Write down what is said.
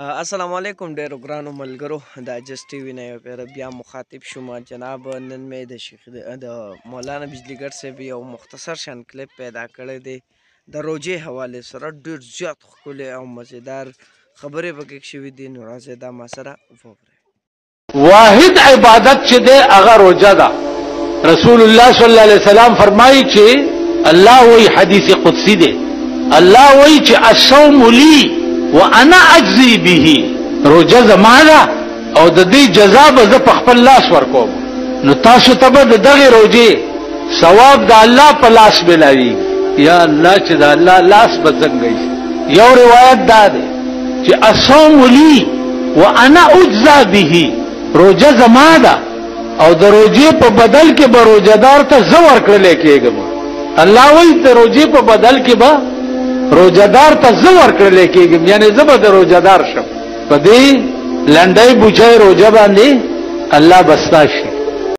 السلام علیکم ډیرو ګرانو ملګرو د جس ټي وی نه یو پیر بیا مخاطب شوم جناب نن مې د شیخ د مولانا بجلیګر صاحب یو مختصر شان کلیپ پیدا کړی دی د روجې حواله سره ډیر زیات ښکلی او مزیدار خبرې پکې شوي دي نو راځئ دا ما سره وګورئ. واحد عبادت چې دی هغه روجه ده. رسول الله صلی الله علیه وسلم فرمایي چې الله وی حدیث قدسی دی، الله وی چې الصوم لی وانا اجزی به، روجه زما ده او د دې جزا به زه په خپل لاس ورکوم. نو تاسو ته به د دغې روجې ثواب د الله په لاس ملاویږي. یا الله چې د الله لاس به څنګه شي. یو روایت دا دی چې الصوم لی وانا اجزا به، روجه زما ده او د روجې په بدل کې به روجهدار ته زه ورکړلی کېږم. الله وایي د روجې په بدل کې به روجهدار ته زه ورکړلی کېږم، یعنې زه به د روجهدار شم. په دې لنډۍ بوچۍ روجه باندې الله به ستا شي.